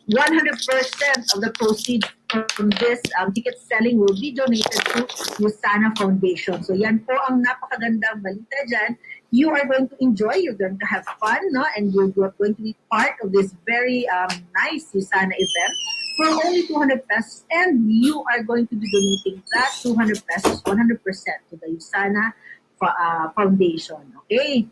100% of the proceeds from this ticket selling will be donated to USANA Foundation. So yan po ang napakagandang balita dyan. You are going to enjoy, you're going to have fun, no? And you're going to be part of this very nice USANA event for only 200 pesos, and you are going to be donating that 200 pesos 100% to the USANA Foundation. Okay?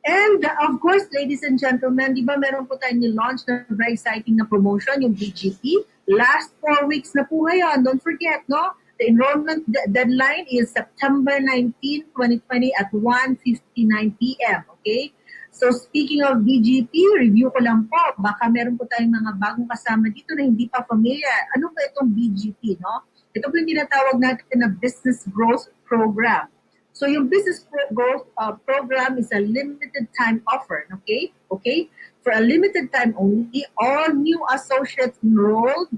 And of course, ladies and gentlemen, di ba meron po tayong ni-launch na very exciting na promotion, yung BGP. Last 4 weeks na po ngayon. Don't forget, no? The enrollment deadline is September 19, 2020 at 1:59 p.m. Okay? So speaking of BGP, review ko lang po. Baka meron po tayong mga bagong kasama dito na hindi pa familiar. Ano ba itong BGP, no? Ito po yung tinatawag natin na Business Growth Program. So yung Business Growth Program is a limited time offer, okay? Okay? For a limited time only, all new associates enrolled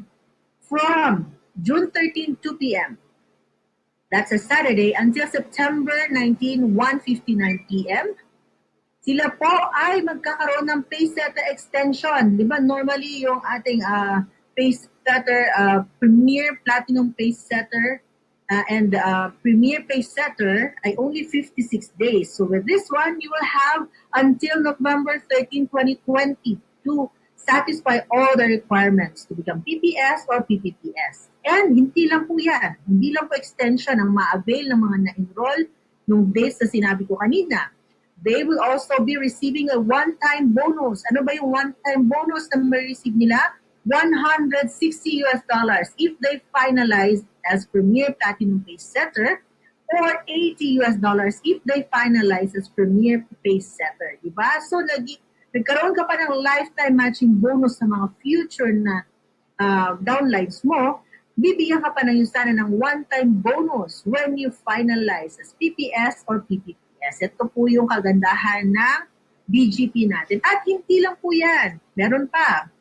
from June 13, 2 p.m. That's a Saturday until September 19, 1:59 p.m. Sila po ay magkakaroon ng PaySetter extension. Di ba normally yung ating PaySetter, Premier Platinum PaySetter and Premier PaySetter ay only 56 days. So with this one, you will have until November 13, 2020 to satisfy all the requirements to become PPS or PPPS. And hindi lang po yan. Hindi lang po extension ang ma-avail ng mga na-enroll nung days na sinabi ko kanina. They will also be receiving a one-time bonus. Ano ba yung one-time bonus na ma-receive nila? $160 if they finalize as Premier Platinum PaySetter, or $80 if they finalize as Premier PaySetter. Diba? So, nagkaroon ka pa ng lifetime matching bonus sa mga future na downlines mo, bibigyan ka pa ng USANA ng one-time bonus when you finalize as PPS or PPP. Yes, ito po yung kagandahan ng BGP natin. At hindi lang po yan. Meron pa.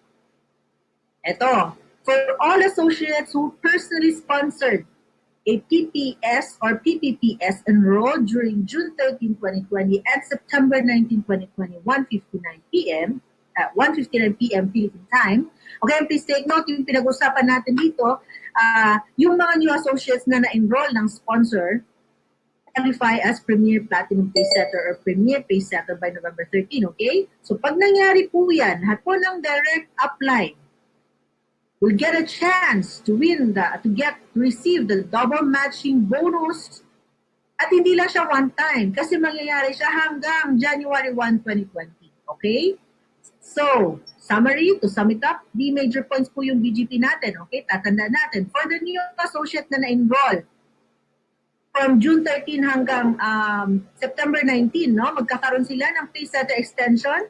Ito, for all associates who personally sponsored a PPS or PPPS enrolled during June 13, 2020 and September 19, 2020, 1:59 p.m., 1:59 p.m. Philippine time. Okay, please take note, yung pinag-usapan natin dito, yung mga new associates na na-enroll ng sponsor, qualify as Premier Platinum PaySetter or Premier PaySetter by November 13, okay? So pag nangyari po yan, lahat po ng direct upline will get a chance to receive the double matching bonus, at hindi lang siya one time kasi mangyayari siya hanggang January 1, 2020, okay? So, summary, to sum it up, the major points po yung BGP natin, okay? Tatandaan natin, for the new associate na na-enroll, from June 13 hanggang September 19, no, magkakaroon sila ng PaySetter extension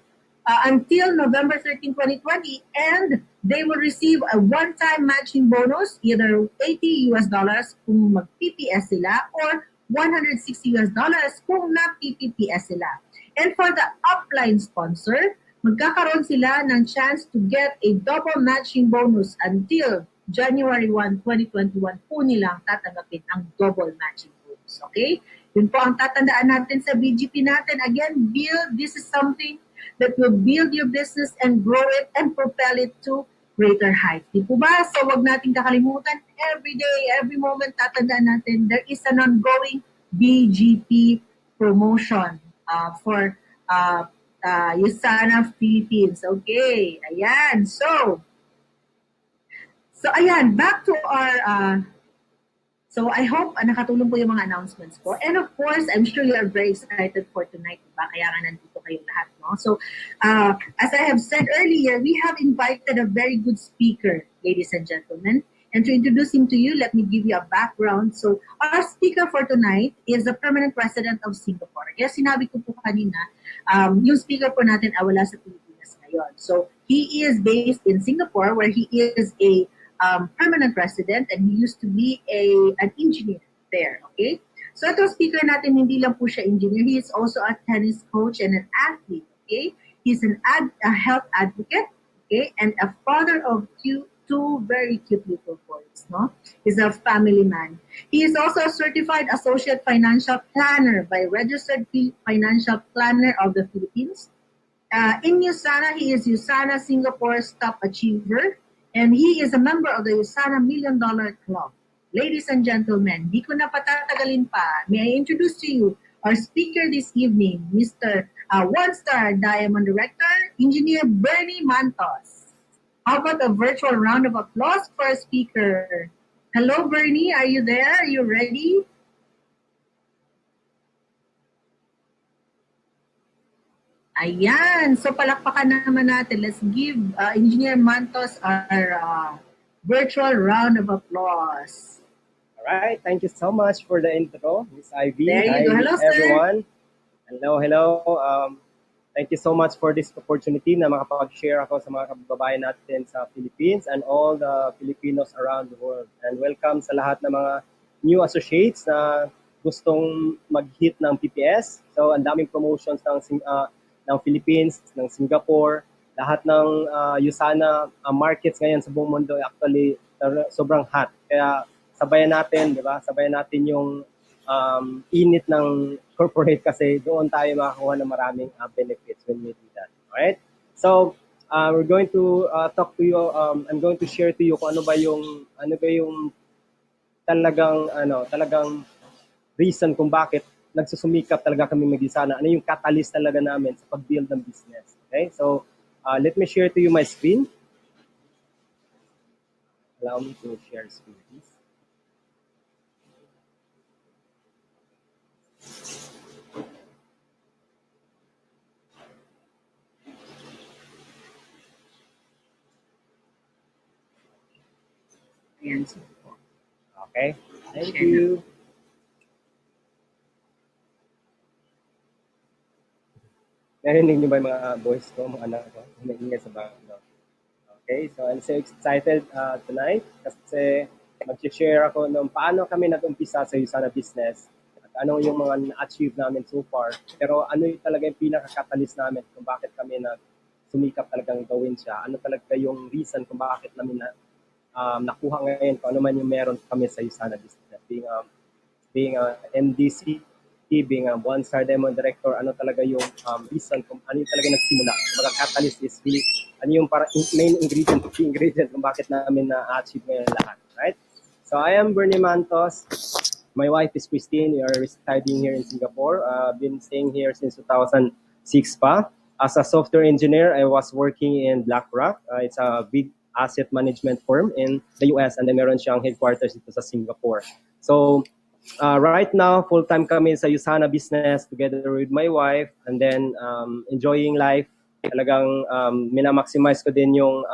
until November 13, 2020, and they will receive a one-time matching bonus, either $80 kung mag-PPS sila or $160 kung na-PPPS sila. And for the upline sponsor, magkakaroon sila ng chance to get a double matching bonus until January 1, 2021 po nilang tatanggapin ang double matching bonus. Okay? Yun po ang tatandaan natin sa BGP natin. Again, this is something that will build your business and grow it and propel it to greater heights. Di po ba? So wag nating kakalimutan, every day, every moment, tatandaan natin, there is an ongoing BGP promotion for USANA Philippines. Okay, ayan. So ayan, back to our, so I hope nakatulong po yung mga announcements ko. And of course, I'm sure you are very excited for tonight, diba? Kaya nga nandito kayong lahat, no? So, as I have said earlier, we have invited a very good speaker, ladies and gentlemen. And to introduce him to you, let me give you a background. So, our speaker for tonight is the permanent resident of Singapore. Kaya sinabi ko po kanina, yung speaker po natin ay wala sa Pilipinas ngayon. So, he is based in Singapore, where he is a permanent resident, and he used to be an engineer there, okay? So itong speaker natin, hindi lang po siya engineer, he is also a tennis coach and an athlete, okay? He's a health advocate, okay? And a father of two very cute little boys, no? He's a family man. He is also a certified associate financial planner by Registered Financial Planner of the Philippines. In USANA, he is USANA Singapore's top achiever. And he is a member of the USANA Million Dollar Club. Ladies and gentlemen, di ko na patatagalin pa. May I introduce to you our speaker this evening, Mr. One-Star Diamond Director, Engineer Bernie Mantos. How about a virtual round of applause for our speaker? Hello, Bernie. Are you there? Are you ready? Ayan. So palakpakan naman natin. Let's give Engineer Mantos our virtual round of applause. All right. Thank you so much for the intro, Miss Ivy. There you go. Hello, sir. Everyone. Hello. Thank you so much for this opportunity na makapag-share ako sa mga kababayan natin sa Philippines and all the Filipinos around the world. And welcome sa lahat ng mga new associates na gustong mag-hit ng PPS. So, ang daming promotions ng Philippines, ng Singapore, lahat ng USANA markets ngayon sa buong mundo actually sobrang hot. Kaya sabayan natin, di ba? Sabayan natin yung init ng corporate kasi doon tayo makakuha ng maraming benefits when we do that. Alright? So, we're going to talk to you, I'm going to share to you kung ano ba yung talagang reason kung bakit nagsusumikap talaga kami mag-USANA. Ano yung catalyst talaga namin sa pag-build ng business. Okay? So, let me share to you my screen. Allow me to share screen, please. Okay. Thank you. Narinig niyo ba yung mga boys ko, mga anak ko? Naingay sa background. Okay, so I'm so excited tonight kasi mag-share ako ng paano kami nag-umpisa sa USANA business at ano yung mga na-achieve namin so far. Pero ano yung talaga yung pinaka-catalyst namin kung bakit kami sumikap talagang gawin siya. Ano talaga yung reason kung bakit namin nakuha ngayon kung ano man yung meron kami sa USANA business. Being a MDC, being a one-star Diamond Director, ano talaga yung reason kung ano yung talaga nagsimula. Mga catalyst is really, ano yung main ingredient kung bakit namin na-achieve ngayon lahat. Right? So I am Bernie Mantos. My wife is Christine. We are residing here in Singapore. I've been staying here since 2006 pa. As a software engineer, I was working in BlackRock. It's a big asset management firm in the US and then meron siyang headquarters dito sa Singapore. So right now, full-time kami sa USANA business together with my wife and then enjoying life. Talagang minamaximize ko din yung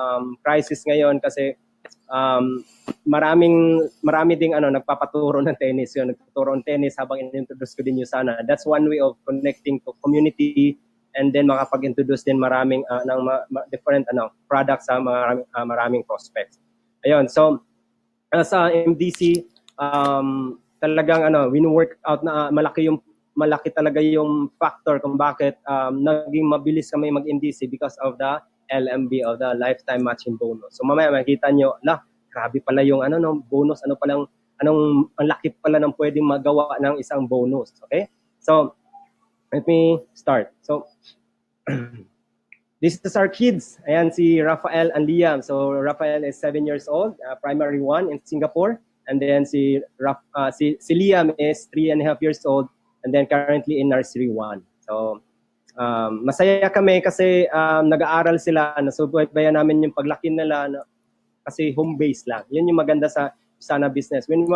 crisis ngayon kasi marami ding nagpapaturo ng tennis. Yun, nagtuturo ng tennis habang in-introduce ko din USANA. That's one way of connecting to community and then makapag-introduce din maraming different products sa maraming prospects. Ayun, so as a MDC, talagang win-work out na malaki talaga yung factor kung bakit naging mabilis kami mag-MDC because of the LMB, of the lifetime matching bonus. So mamaya makita nyo, grabe pala yung bonus, ang laki pala ng pwedeng magawa ng isang bonus. Okay? So let me start. So this is our kids. Ayan si Rafael and Liam. So Rafael is 7 years old, primary 1 in Singapore. And then si Liam is 3.5 years old and then currently in nursery 1. So masaya kami kasi nag-aaral sila, nasubaybayan namin yung paglaki nila kasi home-based lang. Yun yung maganda sa USANA business. When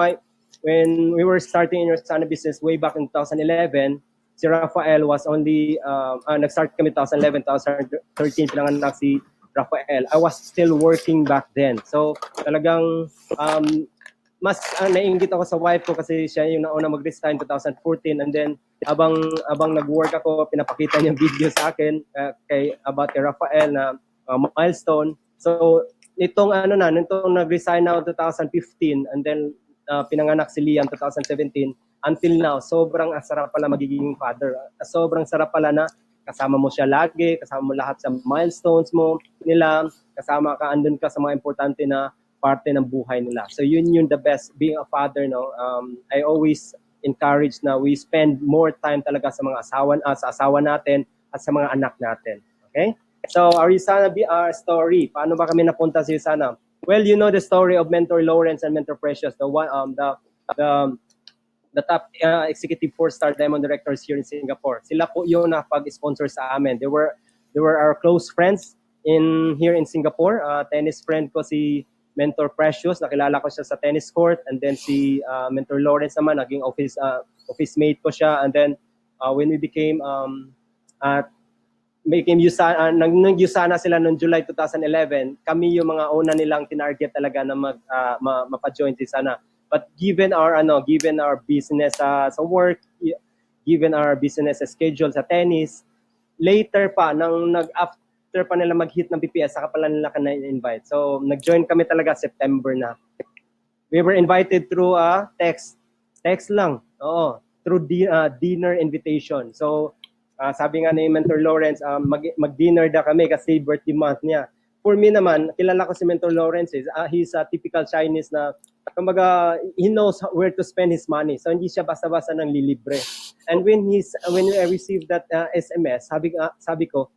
we were starting in USANA business way back in 2011, si Rafael was only, nag-start kami 2011, 2013, pinanganak si Rafael. I was still working back then. So talagang mas naiinggit ako sa wife ko kasi siya yung nauna mag-resign 2014 and then abang nag-work ako, pinapakita niya video sa akin about kay Rafael na milestone. So nitong nag-resign na 2015 and then pinanganak si Liam 2017 until now, sobrang sarap pala magiging father. Sobrang sarap pala na kasama mo siya lagi, kasama mo lahat sa milestones mo nila, kasama ka, andun ka sa mga importante na parte ng buhay nila. So yun the best, being a father, I always encourage na we spend more time talaga sa mga asawa natin at sa mga anak natin. Okay? So our USANA story, paano ba kami napunta sa USANA? Well, you know the story of Mentor Lawrence and Mentor Precious, the one, the the top executive four-star diamond directors here in Singapore. Sila po yung napag-sponsor sa amin. They were our close friends in here in Singapore. Tennis friend ko si Mentor Precious, nakilala ko siya sa tennis court, and then si Mentor Lawrence naman naging office mate ko siya, and then when we became uh, nag-Yusana sila noong July 2011. Kami yung mga una nilang tinarget talaga na mapa-join si Sana. But given our business sa work, given our business schedule sa tennis, later pa after pa nila mag-hit ng PPS, saka pala nila ka-invite. So nag-join kami talaga September na. We were invited through a text lang. Oo, through dinner invitation. So sabi nga ni Mentor Lawrence, mag-dinner da kami kasi birthday month niya. For me naman, kilala ko si Mentor Lawrence. He's a typical Chinese na, kumbaga, he knows where to spend his money. So hindi siya basta-basta nang lilibre. And when I received that SMS, sabi ko,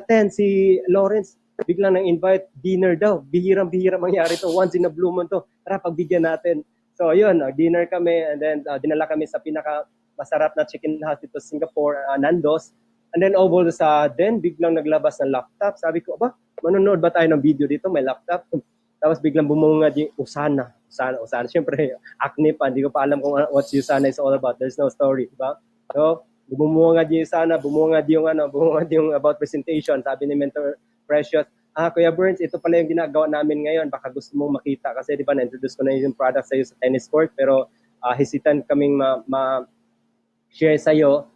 Ten, si Lawrence, biglang nang invite dinner daw. Bihirang-bihira mangyari to. Once in a blue moon to. Tara, pagbigyan natin. So yun, dinner kami, and then dinala kami sa pinaka masarap na chicken house dito sa Singapore, Nando's. And then all of a sudden, biglang naglabas ng laptop. Sabi ko, manonood ba tayo ng video dito? May laptop. Tapos biglang bumungad yung Usana. Siyempre, acne pa. Hindi ko pa alam kung what Usana is all about. There's no story, diba? So, bumungad yung Usana, bumungad yung about presentation. Sabi ni Mentor Precious, Kuya Burns, ito pala yung ginagawa namin ngayon. Baka gusto mong makita. Kasi di ba, na-introduce ko na yung product sa'yo sa tennis court. Pero hesitant kaming share sa'yo.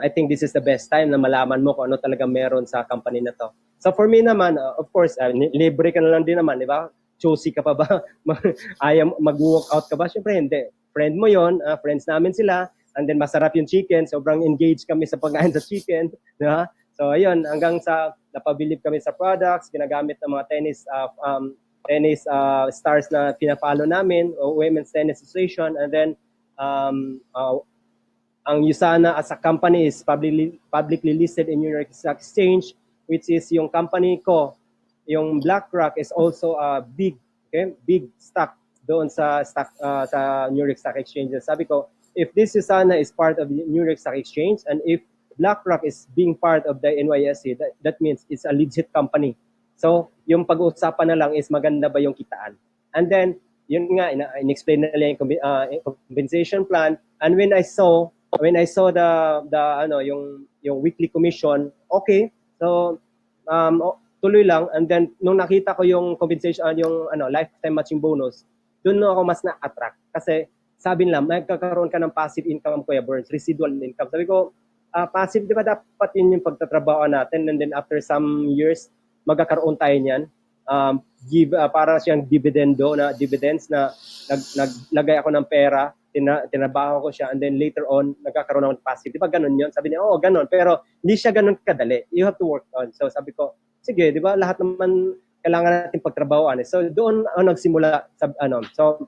I think this is the best time na malaman mo kung ano talaga meron sa company na to. So for me naman, of course, libre ka na lang din naman, di ba? Choosy ka pa ba? Mag-walk out ka ba? Siyempre hindi. Friend mo yon, friends namin sila, and then masarap yung chicken, sobrang engaged kami sa pagkain sa chicken. Di ba? So ayun, hanggang sa napabilib kami sa products, ginagamit ng mga tennis stars na pinapalo namin, Women's Tennis Association, and then ang Usana as a company is publicly listed in New York Stock Exchange, which is yung company ko, yung BlackRock is also a big stock doon sa New York Stock Exchange. Sabi ko, if this Usana is part of the New York Stock Exchange, and if BlackRock is being part of the NYSE, that means it's a legit company. So, yung pag-uusapan na lang is maganda ba yung kitaan. And then, yun nga, in-explain na nila yung compensation plan. And when I saw yung weekly commission, okay. So, tuloy lang. And then, nung nakita ko yung compensation, yung lifetime matching bonus, doon ako mas na-attract. Kasi, sabi nila, magkakaroon ka ng passive income, Kuya Burns, residual income. Sabi ko, passive, di ba dapat yun yung pagtatrabaho natin? And then, after some years, magkakaroon tayo niyan. Para siyang dividends na naglagay ako ng pera, tinabaho ko siya, and then later on, nagkakaroon ako ng passive. Di ba ganun yun? Sabi niya, ganun. Pero hindi siya ganun kadali. You have to work on. So sabi ko, sige, di ba, lahat naman kailangan natin pagtrabahoan. So doon ako nagsimula. So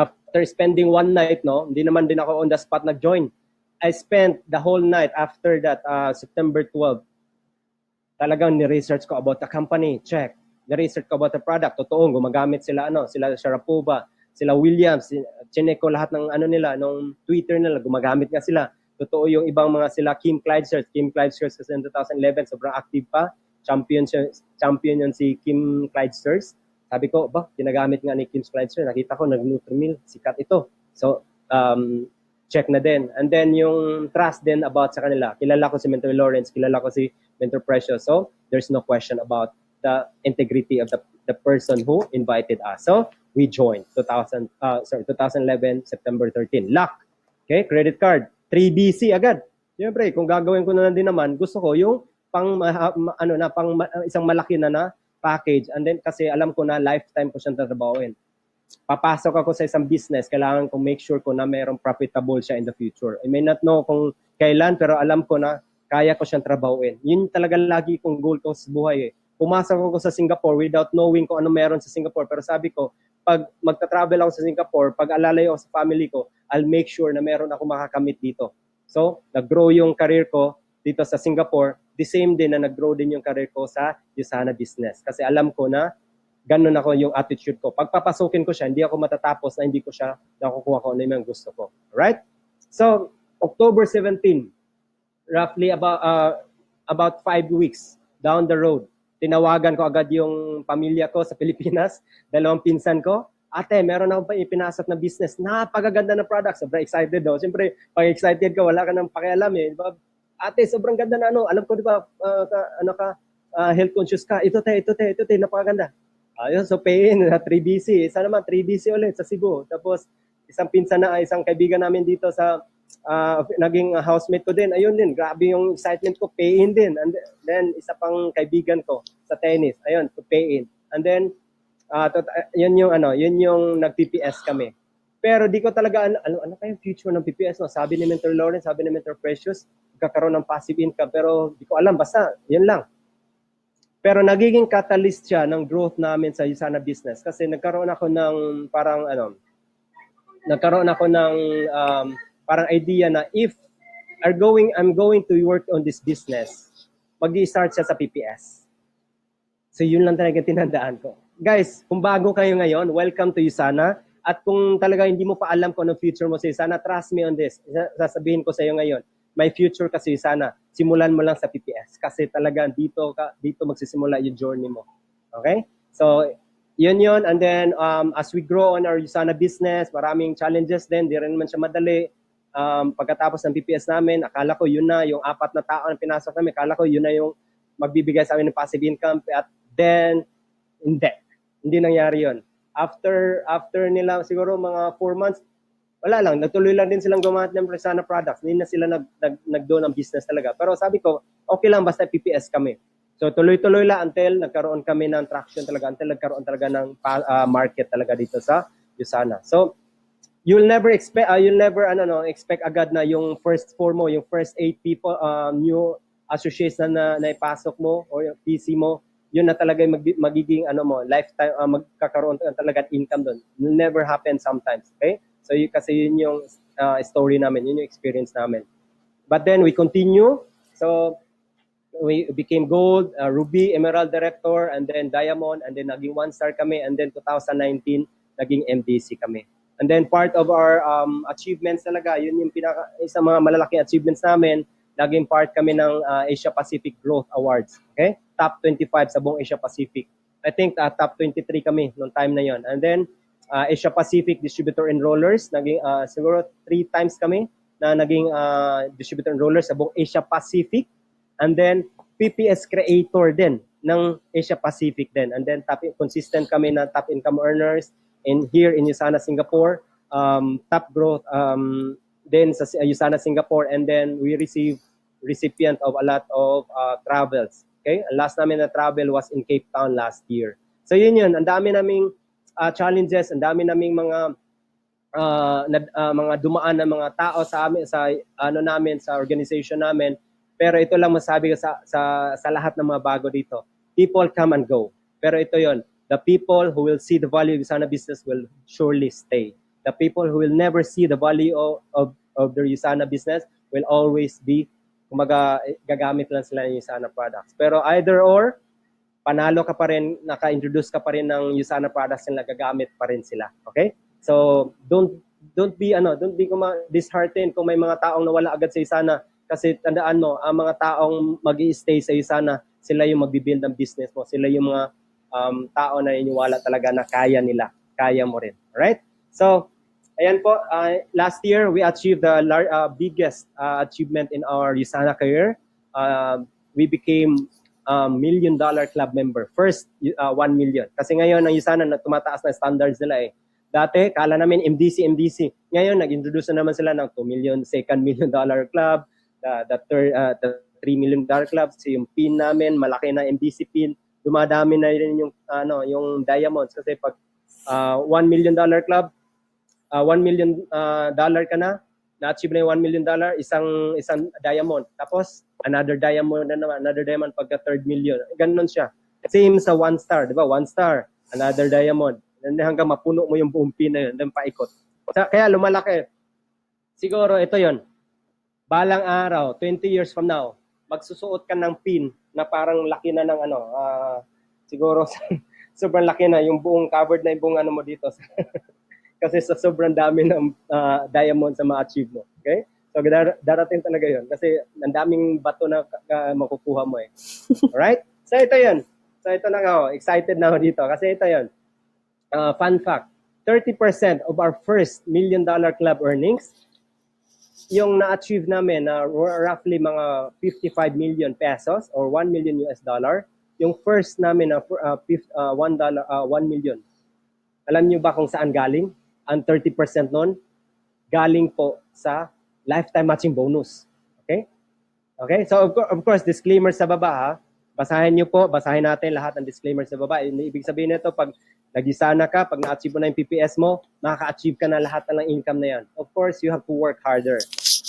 after spending one night, hindi naman din ako on the spot nag-join. I spent the whole night after that, September 12. Talagang ni-research ko about the company. Check. Ni-research ko about the product. Totoo, gumagamit sila, sila Sharapova, sila Williams, chinek ko lahat ng nila, nung Twitter nila, gumagamit nga sila. Totoo yung ibang mga sila, Kim Clijsters kasi in 2011, sobrang active pa. Champion yun si Kim Clijsters. Sabi ko, ginagamit nga ni Kim Clijsters. Nakita ko, nag-Nutrimil, sikat ito. So, check na din. And then yung trust din about sa kanila. Kilala ko si Mentor Lawrence, kilala ko si Mentor Precious. So, there's no question about the integrity of the person who invited us. So, we joined 2011, September 13. Luck. Okay, credit card. 3BC agad. Siyempre, kung gagawin ko na din naman, gusto ko yung isang malaki na package. And then, kasi alam ko na lifetime ko siyang tatrabahoin. Papasok ako sa isang business, kailangan kong make sure ko na mayroong profitable siya in the future. I may not know kung kailan, pero alam ko na kaya ko siyang trabahuin. Yun talaga lagi kong goal kong sa buhay. Pumasok ako sa Singapore without knowing kung ano meron sa Singapore. Pero sabi ko, pag magta-travel ako sa Singapore, pag alalayo ako sa family ko, I'll make sure na meron ako makakamit dito. So, nag-grow yung career ko dito sa Singapore. The same din na nag-grow din yung career ko sa Usana business. Kasi alam ko na ganun ako yung attitude ko. Pagpapasukin ko siya, hindi ako matatapos na hindi ko siya nakukuha ko ano yung gusto ko. Alright? So, October 17, roughly about 5 weeks down the road, tinawagan ko agad yung pamilya ko sa Pilipinas, dalawang pinsan ko. Ate, meron akong ipinasok na business. Napakaganda ng product. Sobrang excited daw. Siyempre, pag excited ka, wala ka nang pakialam eh. Diba? Ate, sobrang ganda na ano. Alam ko, di ba, health conscious ka. Ito te, napakaganda. Ayun, so pay in, 3BC. Isa naman, 3BC ulit sa Cebu. Tapos, isang kaibigan namin dito sa naging housemate ko din. Ayun din, grabe yung excitement ko, pay in din. And then, isa pang kaibigan ko sa tennis. Ayun, to pay in. And then, yun yung nag-PPS kami. Pero di ko talaga, ano kayong future ng PPS? No? Sabi ni Mentor Lawrence, sabi ni Mentor Precious, magkakaroon ng passive income. Pero di ko alam, basta, yun lang. Pero nagiging catalyst siya ng growth namin sa Usana business. Kasi nagkaroon ako ng parang idea na if I'm going to work on this business, mag-i-start siya sa PPS. So yun lang talaga tinandaan ko. Guys, kung bago kayo ngayon, welcome to Usana. At kung talaga hindi mo pa alam kung anong future mo sa Usana, trust me on this. Sasabihin ko sa iyo ngayon, may future ka sa Usana. Simulan mo lang sa PPS. Kasi talaga dito magsisimula yung journey mo. Okay? So, yun. And then, as we grow on our Usana business, maraming challenges din. Di rin naman siya madali. Pagkatapos ng PPS namin, akala ko yun na, yung 4 na tao na pinasok namin, akala ko yun na yung magbibigay sa amin ng passive income. At then, hindi nangyari yun. After nila siguro mga 4 months, wala lang, nagtuloy lang din silang gumamit ng Usana products. Hindi na sila nag-do ng business talaga. Pero sabi ko, okay lang basta PPS kami. So tuloy-tuloy lang until nagkaroon kami ng traction talaga, until nagkaroon talaga ng market talaga dito sa Usana. So you'll never expect agad na yung first 4 mo, yung first 8 people, new associates na ipasok mo or yung PC mo, yun na talaga magiging lifetime, magkakaroon talaga income doon. It will never happen sometimes, okay? So kasi yun yung story namin, yun yung experience namin. But then we continue. So we became gold, ruby, emerald director, and then diamond, and then naging 1-star kami, and then 2019 naging MDC kami. And then part of our achievements talaga, yun yung isang mga malalaking achievements namin, naging part kami ng Asia Pacific Growth Awards. Okay? Top 25 sa buong Asia Pacific. I think top 23 kami noong time na yon. And then Asia Pacific Distributor Enrollers, naging siguro 3 times kami na naging distributor enrollers sa buong Asia Pacific. And then PPS creator din ng Asia Pacific din. And then consistent kami na top income earners here in Usana, Singapore. Top growth din sa Usana, Singapore. And then we receive recipient of a lot of travels. Okay? Last namin na travel was in Cape Town last year. So yun. Ang dami naming challenges, ang dami naming mga dumaan na mga tao sa amin, sa organization namin. Pero ito lang masabi ko sa lahat ng mga bago dito. People come and go. Pero ito yon, the people who will see the value of Usana business will surely stay. The people who will never see the value of their Usana business will always be, gagamit lang sila ng Usana products. Pero either or, panalo ka pa rin, naka-introduce ka pa rin ng Usana products na gagamit pa rin sila. Okay? So, don't be disheartened kung may mga taong nawala agad sa Usana, kasi tandaan mo, ang mga taong mag-i-stay sa Usana, sila yung magbi-build ng business mo. Sila yung mga tao na iniwala talaga na kaya nila. Kaya mo rin. Alright? So, ayan po, last year we achieved the biggest achievement in our Usana career. We became $1 million club member. First, 1 million. Kasi ngayon, ang Usana na tumataas na standards nila eh. Dati, kala namin MDC. Ngayon, nag-introduce na naman sila ng 2 million, second $1 million club, the $3 million club. So yung pin namin, malaki na MDC pin. Dumadami na rin yung diamonds. Kasi pag $1 million club, $1 million ka na-achieve na yung $1 million, isang diamond. Tapos, another diamond na naman, another diamond pagka 3rd million. Ganun siya. Same sa 1-star, di ba? 1-star, another diamond. Hanggang mapuno mo yung buong pin na yun, then paikot. Kaya lumalaki. Siguro, ito yon. Balang araw, 20 years from now, magsusuot ka ng pin na parang laki na ng siguro sobrang laki na yung buong covered na yung buong ano mo dito. Kasi sa sobrang dami ng diamond sa ma-achieve mo. Okay? So darating talaga yun. Kasi ang daming bato na makukuha mo eh. Alright? So ito yun. So ito na ako. Excited na ako dito. Kasi ito yun. Fun fact. 30% of our first $1 million club earnings, yung na-achieve namin na roughly mga 55 million pesos or 1 million US dollar, yung first namin na $1 million. Alam niyo ba kung saan galing? Ang 30% nun, galing po sa lifetime matching bonus. Okay? Okay? So of course, disclaimer sa baba ha. Basahin niyo po, basahin natin lahat ng disclaimer sa baba. Ibig sabihin nito, pag nagisana ka, pag na-achieve mo na yung PPS mo, makaka-achieve ka na lahat ng income na yan. Of course, you have to work harder.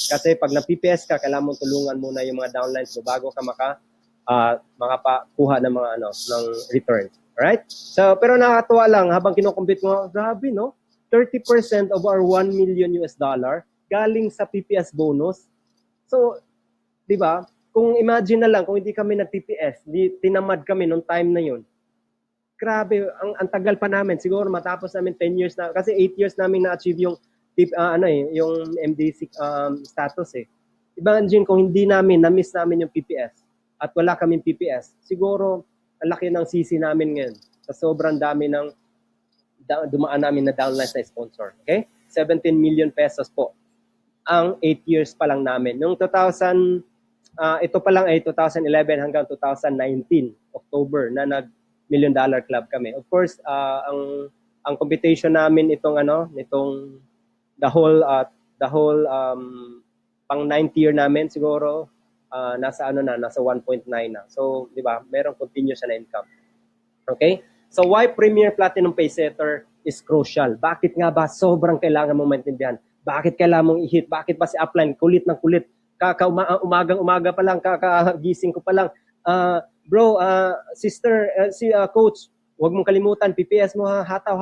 Kasi pag na-PPS ka, kailangan mong tulungan muna yung mga downlines mo bago ka makakuha ng mga ng return. Alright? So, pero nakakatuwa lang, habang kinukumpit mo, grabe no? 30% of our 1 million US dollar galing sa PPS bonus. So, di ba? Kung imagine na lang, kung hindi kami nag-PPS, tinamad kami nung time na yun. Grabe, ang tagal pa namin. Siguro matapos namin 10 years na, kasi 8 years namin na-achieve yung yung MDC status eh. Imagine kung hindi namin, na-miss namin yung PPS at wala kaming PPS, siguro ang laki ng sisi namin ngayon sa sobrang dami ng dumaan namin na downlines na sponsor. Okay? 17 million pesos po ang 8 years pa lang namin. Nung 2000, ito pa lang ay 2011 hanggang 2019, October, na nag $1 million club kami. Of course, ang competition namin nitong the whole pang 9th year namin siguro nasa 1.9 na. So, 'di ba? Merong continuous na income. Okay? So, why Premier Platinum Paysetter is crucial? Bakit nga ba sobrang kailangan mong maintindihan? Bakit kailangan mong i-hit? Bakit ba si upline kulit ng kulit? Umaga pa lang, kakagising ko pa lang. Bro, sister, coach, huwag mong kalimutan, PPS mo ha, hataw.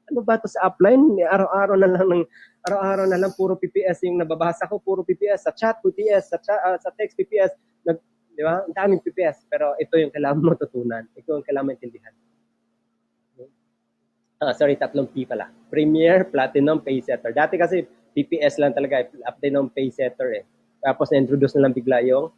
Ano ba to sa upline? Araw-araw na lang puro PPS yung nababasa ko, puro PPS sa chat, PPS sa text, PPS. Di ba? Ang daming PPS, pero ito yung kailangan mo tutunan. Ito yung kailangan mo intindihan. Sorry, 3 P pala. Premier Platinum Paysetter. Dati kasi PPS lang talaga, Platinum Paysetter eh. Tapos na-introduce na lang bigla yung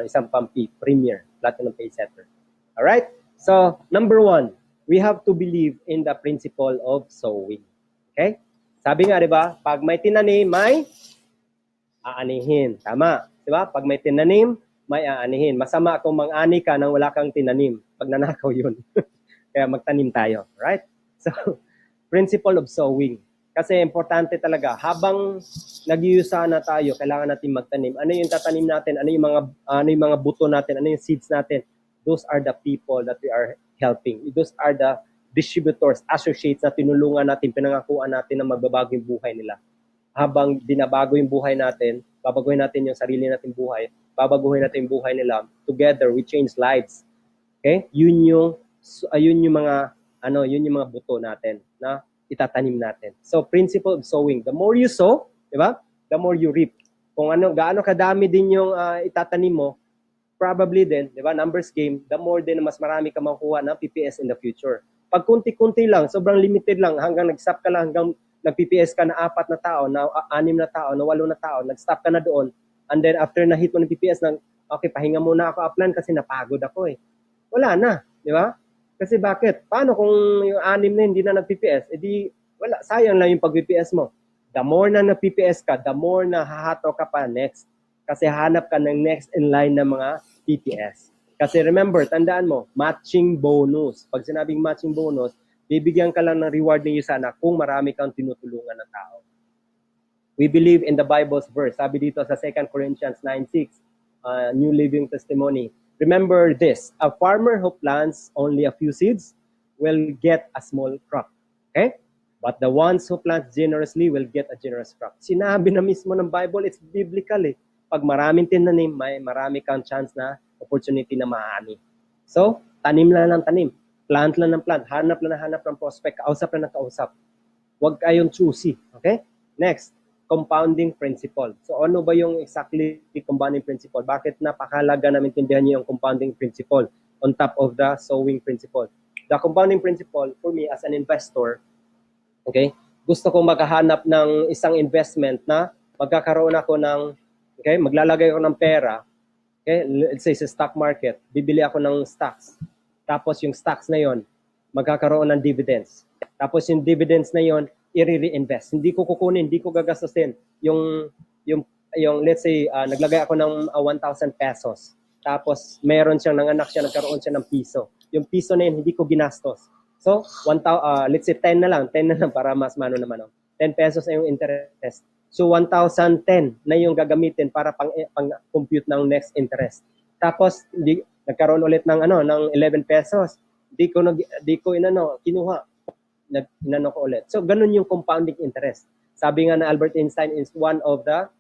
isang pang P, Premier Platinum Paysetter. Alright? So, number 1, we have to believe in the principle of sowing. Okay? Sabi nga, di ba? Pag may tinanim, may aanihin. Tama. Di ba? Pag may tinanim, may aanihin. Masama kung mang-ani ka nang wala kang tinanim. Pag nanakaw yun. Kaya magtanim tayo. Right? So, principle of sowing. Kasi importante talaga, habang nag-iusa na tayo, kailangan natin magtanim. Ano yung tatanim natin? Ano yung mga buto natin? Ano yung seeds natin? Those are the people that we are helping. Those are the distributors, associates na tinulungan natin, pinangakuan natin na magbabago yung buhay nila. Habang binabago yung buhay natin, babaguhin natin yung sarili natin buhay, babaguhin natin yung buhay nila. Together, we change lives. Okay? Yun yung mga buto natin na itatanim natin. So, principle of sowing. The more you sow, di ba? The more you reap. Kung gaano kadami din yung itatanim mo, probably din, di ba, numbers game, the more din na mas marami ka makukuha ng PPS in the future. Pag kunti-kunti lang, sobrang limited lang, hanggang nag-stop ka lang, hanggang nag-PPS ka na 4 na tao, na 6 na tao, na 8 na tao, nag-stop ka na doon, and then after na-hit mo ng PPS, okay, pahinga muna ako upline kasi napagod ako eh. Wala na, di ba? Kasi bakit? Paano kung yung 6 na hindi na nag-PPS? Eh di, wala, sayang lang yung pag-PPS mo. The more na nag-PPS ka, the more na hahato ka pa next. Kasi hanap ka ng next in line ng mga PPS. Kasi remember, tandaan mo, matching bonus. Pag sinabing matching bonus, bibigyan ka lang ng reward ni sana kung marami kang tinutulungan na tao. We believe in the Bible's verse. Sabi dito sa 2 Corinthians 9:6, New Living Testimony. Remember this, a farmer who plants only a few seeds will get a small crop. Okay? But the ones who plant generously will get a generous crop. Sinabi na mismo ng Bible, it's biblical eh. Pag maraming tinanim, may marami kang chance na opportunity na maani. So, tanim lang ng tanim. Plant lang ng plant. Hanap lang ng prospect. Kausap lang ng kausap. Huwag kayong choosy. Okay? Next, compounding principle. So, ano ba yung exactly compounding principle? Bakit napakahalaga na maintindihan niyo yung compounding principle on top of the sowing principle? The compounding principle for me as an investor, okay, gusto kong makahanap ng isang investment na magkakaroon ako ng, okay, maglalagay ako ng pera, okay, let's say sa stock market, bibili ako ng stocks. Tapos yung stocks na yon, magkakaroon ng dividends. Tapos yung dividends na yon, i-reinvest. Hindi ko kukunin, hindi ko gagastusin. Yung let's say, naglagay ako ng 1,000 pesos. Tapos meron siyang nanganak siya, nagkaroon siya ng piso. Yung piso na yun, hindi ko ginastos. So, let's say 10 na lang para mas mano naman. 10 pesos na yung interest. So, 1,010 na yung gagamitin para pang-compute ng next interest. Tapos, nagkaroon ulit ng 11 pesos. Di ko kinuha. Inano ko ulit. So, ganun yung compounding interest. Sabi nga na Albert Einstein is one of the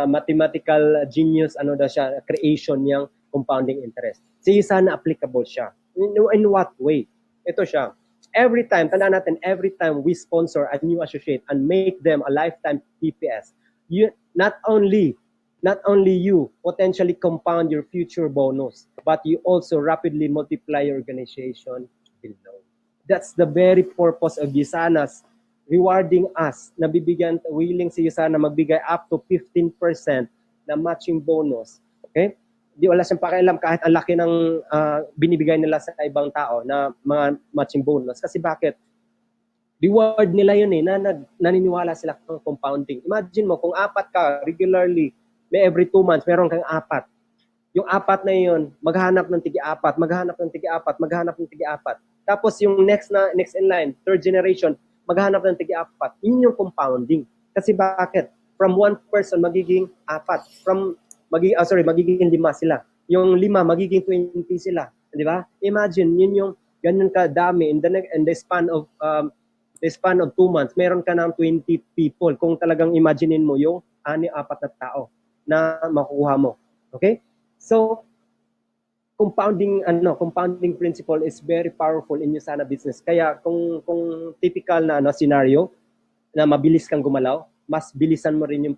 mathematical genius, siya, creation niyang compounding interest. Sige, sana applicable siya. In what way? Ito siya. Tandaan natin, every time we sponsor a new associate and make them a lifetime PPS, not only you potentially compound your future bonus, but you also rapidly multiply your organization below. That's the very purpose of Gisanas rewarding us na willing si Gisana magbigay up to 15% na matching bonus. Okay? Di wala siyang pakialam kahit ang laki ng binibigay nila sa ibang tao na mga matching bonus. Kasi bakit? Reward nila yun naniniwala sila ng compounding. Imagine mo, kung 4 ka regularly, may every 2 months, meron kang 4. Yung 4 na yun, maghanap ng tigi-4, maghanap ng tigi-4, maghanap ng tigi-4. Tapos yung next in line, third generation, maghanap ng tigi-4. Yun yung compounding. Kasi bakit? From 1 person, magiging 4. Magiging 5 sila. Yung 5, magiging 20 sila. Di ba? Imagine, yun yung ganyan kadami in the span of 2 months, meron ka ng 20 people. Kung talagang imaginein mo yung 4 na tao na makukuha mo. Okay? So, compounding principle is very powerful in yung sana business. Kaya kung typical na scenario na mabilis kang gumalaw, mas bilisan mo rin yung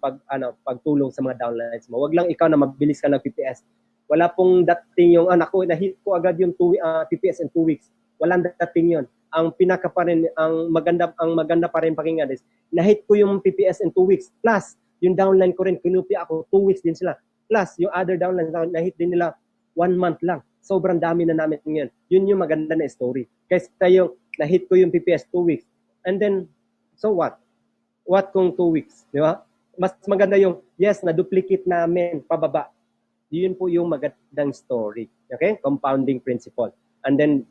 pagtulong sa mga downlines mo. Wag lang ikaw na mabilis ka ng PPS. Wala pong dating yung na-hit ko agad yung PPS in 2 weeks. Walang dating yun. Ang maganda pa rin pakinggan is na-hit ko yung PPS in 2 weeks. Plus, yung downline ko rin, kinupi ako, 2 weeks din sila. Plus, yung other downline, na-hit din nila 1 month lang. Sobrang dami na namin ngayon. Yun yung maganda na story. Kasi tayo, na-hit ko yung PPS 2 weeks. And then, so what? What kung 2 weeks? Di ba? Mas maganda yung, yes, na-duplicate namin pababa. Yun po yung magandang story. Okay? Compounding principle. And then,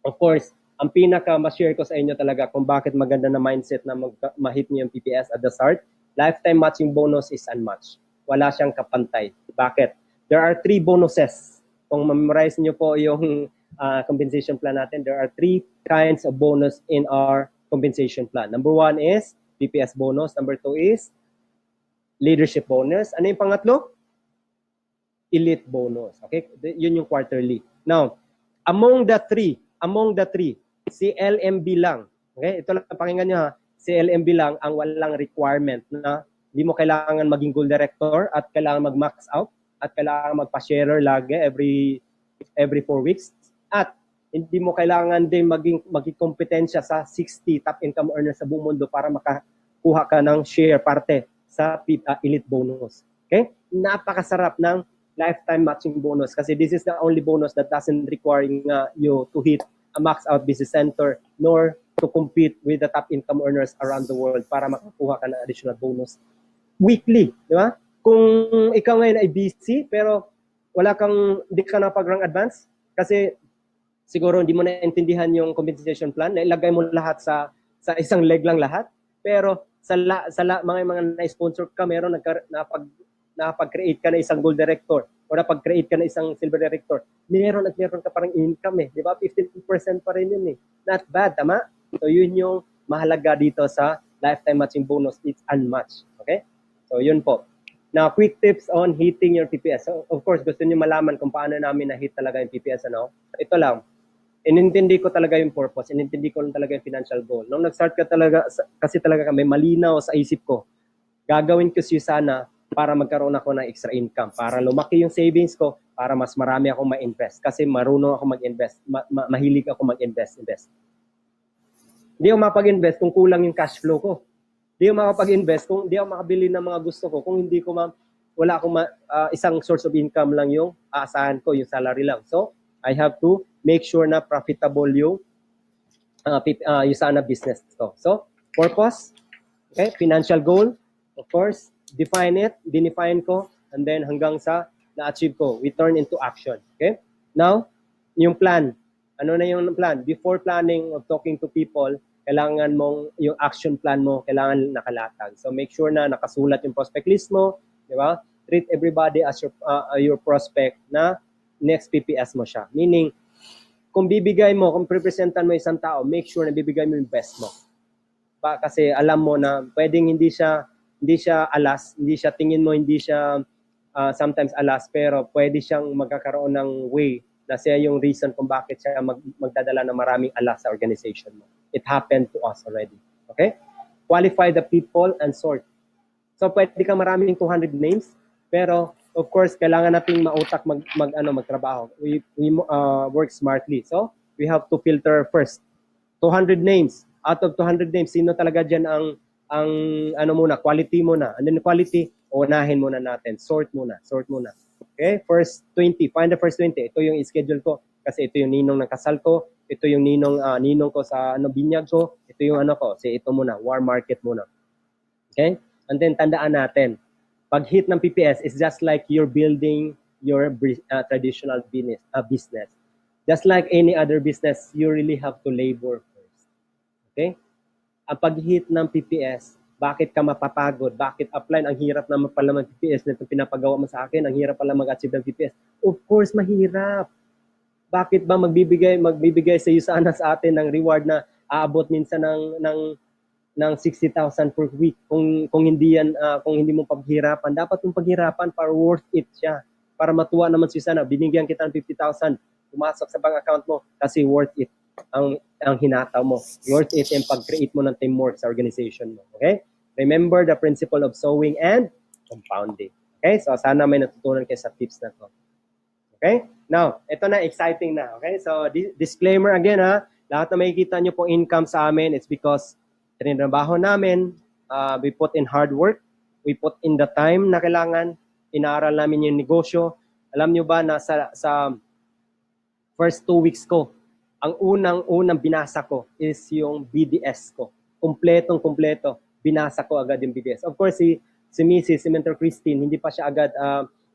of course, ang pinaka-ma-share ko sa inyo talaga kung bakit maganda na mindset na ma-hit niyo yung PPS at the start, lifetime matching bonus is unmatched. Wala siyang kapantay. Bakit? There are 3 bonuses. Kung memorize niyo po yung compensation plan natin, there are 3 kinds of bonus in our compensation plan. Number 1 is PPS bonus. Number 2 is leadership bonus. Ano yung pangatlo? Elite bonus. Okay? Yun yung quarterly. Now, among the three, si LMB lang. Okay? Ito lang pakinggan nyo ha. Si LMB lang ang walang requirement na hindi mo kailangan maging goal director at kailangan mag-max out at kailangan magpa-sharer lagi every 4 weeks. At hindi mo kailangan din maging kompetensya sa 60 top income earners sa buong mundo para makakuha ka ng share parte sa elite bonus. Okay? Napakasarap ng lifetime matching bonus kasi this is the only bonus that doesn't require you to hit a max out business center nor to compete with the top income earners around the world para makakuha ka ng additional bonus weekly, di ba? Kung ikaw ngayon ay busy pero hindi ka na pag-rank advance kasi siguro hindi mo naintindihan yung compensation plan, nailagay mo lahat sa isang leg lang lahat, pero sa mga na-sponsor ka, meron napag-create ka na isang gold director o napag-create ka na isang silver director, meron ka parang income di ba? 15% pa rin yun Not bad, tama? So yun yung mahalaga dito sa lifetime matching bonus, it's unmatched. Okay? So yun po. Now, quick tips on hitting your PPS. So, of course, gusto niyo malaman kung paano namin na-hit talaga yung PPS, Ito lang. Inintindi ko talaga yung purpose. Inintindi ko lang talaga yung financial goal. Nung nag-start kasi talaga kami, malinaw sa isip ko. Gagawin ko siya sana para magkaroon ako ng extra income. Para lumaki yung savings ko, para mas marami akong ma-invest. Kasi marunong ako mag-invest. Mahilig ako mag-invest. Hindi ako makapag-invest kung kulang yung cash flow ko. Hindi ako makapag-invest kung hindi ako makabili ng mga gusto ko. Kung hindi ko wala akong isang source of income lang yung aasahan ko, yung salary lang. So, I have to make sure na profitable yung sana business ko. So, purpose, okay, financial goal, of course, dinefine ko, and then hanggang sa na-achieve ko, we turn into action. Okay? Now, yung plan. Ano na yung plan? Before planning of talking to people, kailangan mong, yung action plan mo, kailangan nakalatag. So, make sure na nakasulat yung prospect list mo, di ba? Treat everybody as your prospect na next PPS mo siya. Meaning, kung prepresentan mo isang tao, make sure na bibigay mo yung best mo. Kasi alam mo na pwedeng hindi siya alas, tingin mo hindi siya sometimes alas, pero pwede siyang magkakaroon ng way na siya yung reason kung bakit siya magdadala ng maraming alas sa organization mo. It happened to us already. Okay? Qualify the people and sort. So pwede ka maraming 200 names, pero of course kailangan nating mautak magtrabaho. We work smartly. So we have to filter first. 200 names. Out of 200 names, sino talaga diyan ang quality muna. And then quality, unahin muna natin. Sort muna. Okay? First 20. Find the first 20. Ito yung schedule ko kasi ito yung ninong ng kasal ko, ito yung ninong ko sa binyag ko, ito yung ko. So ito muna, war market muna. Okay? And then tandaan natin, pag hit ng PPS is just like you're building your traditional business. Just like any other business, you really have to labor first. Okay? Ang pag-hit ng PPS, bakit ka mapapagod? Bakit upline? Ang hirap naman pala ng PPS na itong pinapagawa mo sa akin. Ang hirap pala mag-achieve ng PPS. Of course, mahirap. Bakit ba magbibigay sa iyo sa atin ng reward na aabot minsan ng 60,000 per week kung hindi mo paghirapan, dapat yung paghirapan para worth it siya, para matuwa naman si sana binigyan kita ng 50,000 pumasok sa bank account mo kasi worth it ang hinataw mo, worth it yung pag-create mo ng teamwork sa organization mo. Okay, remember the principle of sowing and compounding. Okay, so sana may natutunan kayo sa tips na to. Okay, now ito na, exciting na. Okay, so disclaimer again lahat na makikita nyo pong income sa amin, it's because tinrabaho namin, we put in hard work, we put in the time na kailangan, inaaral namin yung negosyo. Alam nyo ba na sa first 2 weeks ko, ang unang binasa ko is yung BDS ko. Kompleto. Binasa ko agad yung BDS. Of course, si Mrs. Mentor Christine, hindi pa siya agad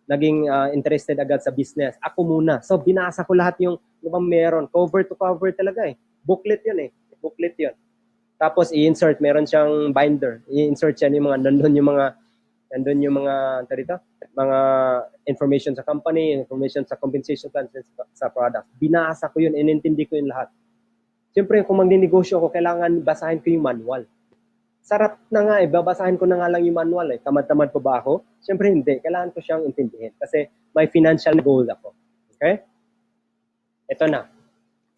naging interested agad sa business. Ako muna. So, binasa ko lahat yung meron. Cover to cover talaga eh. Booklet yun. Tapos i-insert, meron siyang binder. I-insert siya yung nandun yung mga information sa company, information sa compensation plan sa product. Binasa ko yun, inintindi ko yun lahat. Siyempre, kung magninegosyo ako, kailangan basahin ko yung manual. Sarap na nga babasahin ko na nga lang yung manual Tamad-tamad pa ba ako? Siyempre hindi, kailangan ko siyang intindihin kasi may financial goal ako. Okay? Ito na.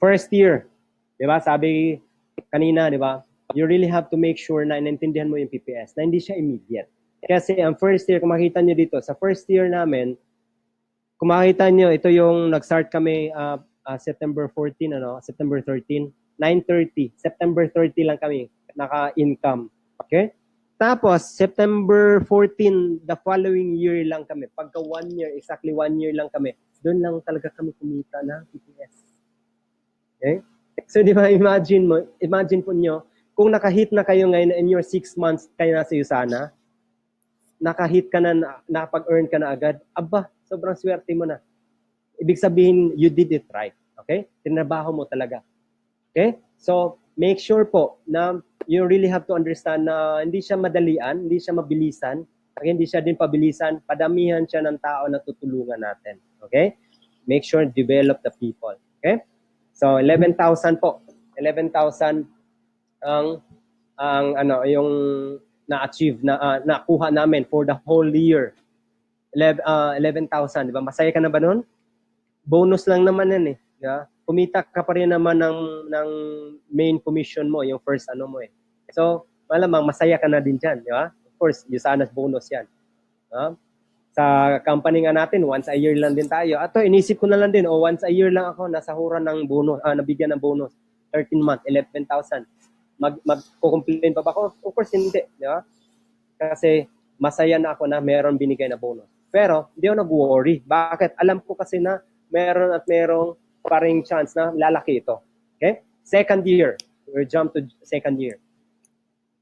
First year, di ba? Sabi kanina, di ba? You really have to make sure na inintindihan mo yung PPS, na hindi siya immediate. Kasi ang first year, kung makita nyo dito, sa first year namin, kung makita nyo, ito yung nag-start kami September 14, September 13, 9:30. September 30 lang kami naka-income. Okay? Tapos, September 14, the following year lang kami. Pagka 1 year, exactly 1 year lang kami, doon lang talaga kami kumita na PPS. Okay? So, di ba, imagine po nyo, kung nakahit na kayo ngayon in your 6 months kayo nasa USANA, nakahit ka na, nakapag-earn ka na agad, sobrang swerte mo na. Ibig sabihin, you did it right. Okay? Tinrabaho mo talaga. Okay? So, make sure po na you really have to understand na hindi siya madalian, hindi siya mabilisan, hindi siya din pabilisan, padamihan siya ng tao na tutulungan natin. Okay? Make sure develop the people. Okay? So 11,000 po. 11,000 yung na-achieve nakuha namin for the whole year. 11,000, di ba? Masaya ka na ba noon? Bonus lang naman yan eh. Di ba? Kumita ka pa rin naman ng main commission mo, yung first mo eh. So, malamang masaya ka na din dyan, di ba? Of course, USANA's bonus yan. Sa company nga natin, once a year lang din tayo. Ato, inisip ko na lang din, once a year lang ako nasahuran ng bonus, nabigyan ng bonus. 13 month, 11,000. Magko-complain pa ba ako? Of course, hindi. Di ba? Kasi masaya na ako na meron binigay na bonus. Pero, hindi ako nag-worry. Bakit? Alam ko kasi na meron at merong paring chance na lalaki ito. Okay? Second year. We jump to second year.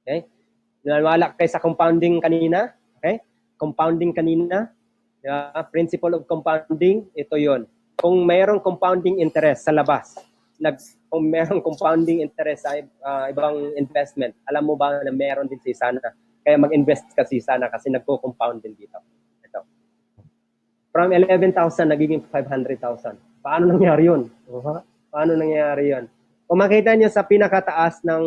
Okay? Naniwala kayo sa compounding kanina? Okay? Compounding kanina, principle of compounding, ito yon. Kung mayroong compounding interest sa labas, kung mayroong compounding interest sa ibang investment, alam mo ba na mayroon din si Sana? Kaya mag-invest kasi sana kasi nagko-compound din dito. Ito. From 11,000, nagiging 500,000. Paano nangyari yun? Paano nangyari yun? Kung makita niyo sa pinakataas ng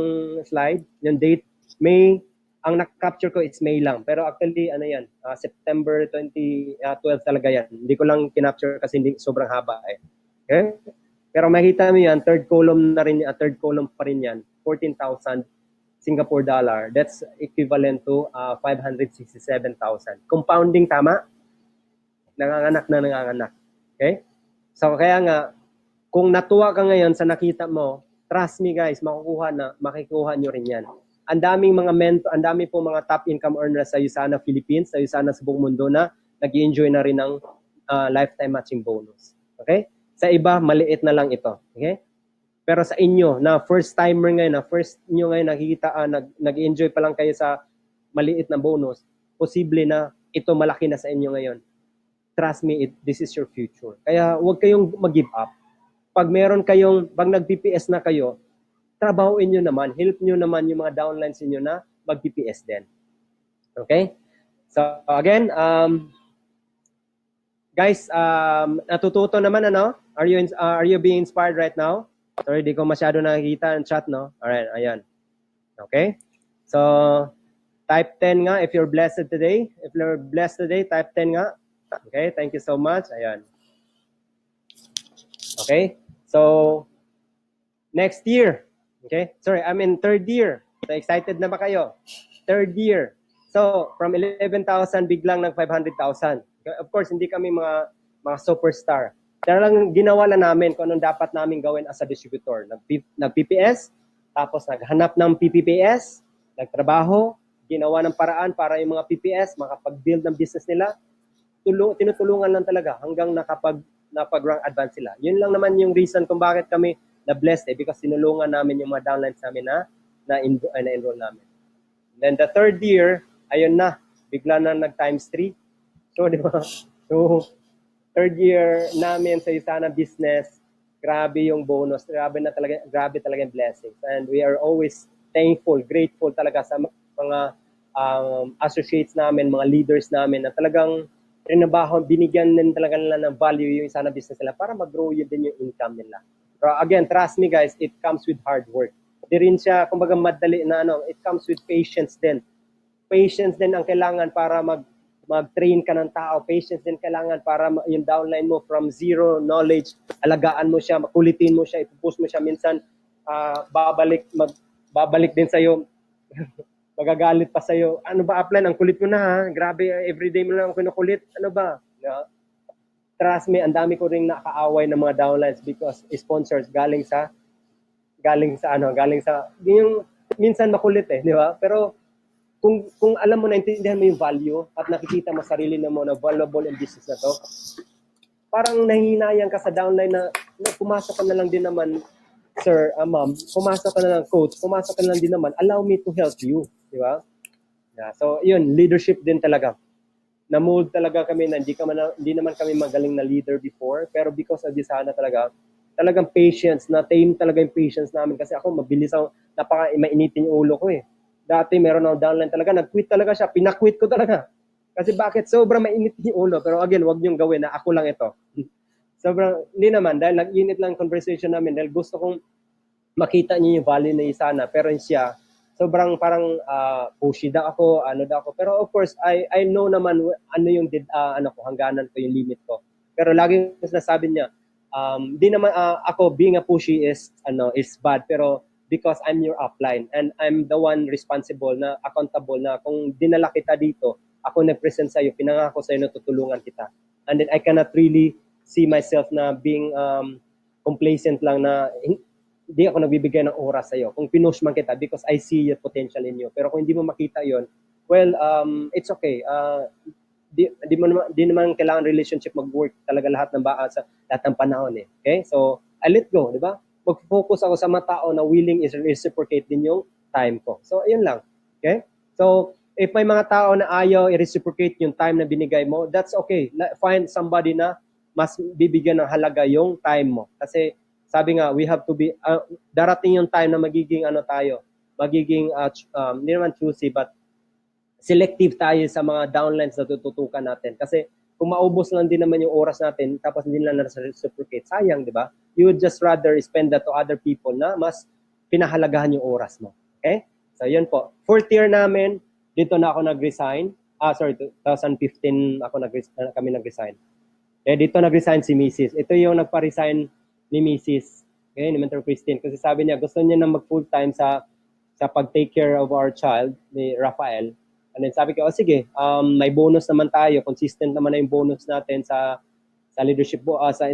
slide, yung date, May, ang na-capture ko is May lang. Pero actually, ano yan, September 2012 talaga yan. Hindi ko lang kinapture kasi hindi sobrang haba eh. Okay? Pero makita mo yan, third column pa rin yan, 14,000 Singapore dollar. That's equivalent to 567,000. Compounding, tama? Nanganganak. Okay? So kaya nga, kung natuwa ka ngayon sa nakita mo, trust me guys, makikuha nyo rin yan. Ang daming mga ang dami po mga top income earners sa USANA Philippines, sa USANA sa buong mundo na nag-enjoy na rin ng lifetime matching bonus. Okay? Sa iba, maliit na lang ito. Okay? Pero sa inyo, na first timer ngayon, na first nyo ngayon nakikita, nag-enjoy pa lang kayo sa maliit na bonus, posible na ito malaki na sa inyo ngayon. Trust me, this is your future. Kaya huwag kayong mag-give up. Pag nag-PPS na kayo, trabahuin nyo naman, help nyo naman yung mga downlines niyo na mag-PPS din. Okay? So again, guys, natututo naman ano? Are you being inspired right now? Sorry, di ko masyado nakikita ang chat, no? Alright, ayan. Okay? So, type 10 nga if you're blessed today. If you're blessed today, type 10 nga. Okay, thank you so much. Ayan. Okay? So, next year. Okay? Sorry, I'm in third year. So, excited na ba kayo? Third year. So, from 11,000, biglang ng 500,000. Of course, hindi kami mga superstar. Pero lang ginawa lang namin kung anong dapat namin gawin as a distributor. Nag-PPS, tapos naghanap ng PPPS, nagtrabaho, ginawa ng paraan para yung mga PPS makapag-build ng business nila. Tinutulungan lang talaga hanggang napag-rank advance sila. Yun lang naman yung reason kung bakit kami na-blessed because tinulungan namin yung mga downlines namin na-enroll namin. Then the third year, ayun na, bigla na nag-times 3. So, di ba? So, third year namin sa USANA business, grabe yung bonus, grabe talaga yung blessings. And we are always thankful, grateful talaga sa mga associates namin, mga leaders namin na talagang binigyan din talaga nila ng value yung USANA business nila para mag-grow yun din yung income nila. Pero again, trust me guys, it comes with hard work. Hindi rin siya, kumbaga madali na it comes with patience din. Patience din ang kailangan para mag-train ka ng tao. Patience din kailangan para yung downline mo from zero knowledge, alagaan mo siya, makulitin mo siya, ipupush mo siya. Minsan, babalik din sa'yo, magagalit pa sa'yo. Ano ba, upline? Ang kulit mo na ha. Grabe, everyday mo lang kinukulit. Ano ba? No? Trust me, ang dami ko ring nakaaway ng mga downlines because sponsors galing sa yung minsan makulit di ba? Pero kung alam mo na, intindihan mo yung value at nakikita mo sarili mo na valuable in business na to, parang nahihinayang ka sa downline na pumasok ka na lang din naman, sir, ma'am, pumasok ka na lang, coach, pumasok ka na lang din naman, allow me to help you, di ba? Yeah, so yun, leadership din talaga. Na-mold talaga kami na hindi naman kami magaling na leader before, pero because of this talagang patience, na-tame talaga yung patience namin kasi ako mabilis ako, mainitin yung ulo ko Dati meron akong downline talaga, nag-quit talaga siya, pinakwit ko talaga. Kasi bakit? Sobrang mainit yung ulo. Pero again, wag niyong gawin na ako lang ito. Sobrang, hindi naman, dahil nag-init lang conversation namin, dahil gusto kong makita niyo yung value na Isana. Pero siya, sobrang parang pushy daw ako, Pero of course, I know naman ano yung hangganan ko, yung limit ko. Pero laging sinasabi niya, di naman ako being a pushy is bad, pero because I'm your upline and I'm the one responsible na accountable na kung dinala kita dito, ako nag-present sa'yo, pinangako sa'yo na tutulungan kita. And then I cannot really see myself na being complacent lang na hindi ako nagbibigay ng oras sa'yo. Kung pinush man kita because I see your potential in you. Pero kung hindi mo makita yon, well, it's okay. Di naman kailangan relationship mag-work talaga lahat ng sa lahat ng panahon eh. Okay? So, I let go, di ba? Mag-focus ako sa mga tao na willing is reciprocate din yung time ko. So, ayun lang. Okay? So, if may mga tao na ayaw i-reciprocate yung time na binigay mo, that's okay. Find somebody na mas bibigyan ng halaga yung time mo. Kasi sabi nga, we have to be, darating yung time na magiging magiging, hindi naman choosy, but selective tayo sa mga downlines na tututukan natin. Kasi kung maubos lang din naman yung oras natin, tapos hindi lang na-reciprocate, sayang, di ba? You would just rather spend that to other people na mas pinahalagahan yung oras mo. Okay? So, yun po. Fourth year namin, dito na ako nag-resign. 2015 kami nag-resign. Dito nag-resign si Mrs. Ito yung nagpa-resign ni Mrs. Okay, ni Mentor Christine. Kasi sabi niya, gusto niya na mag-full-time sa pag-take care of our child, ni Rafael. And then sabi ko, sige, may bonus naman tayo. Consistent naman na yung bonus natin sa leadership, sa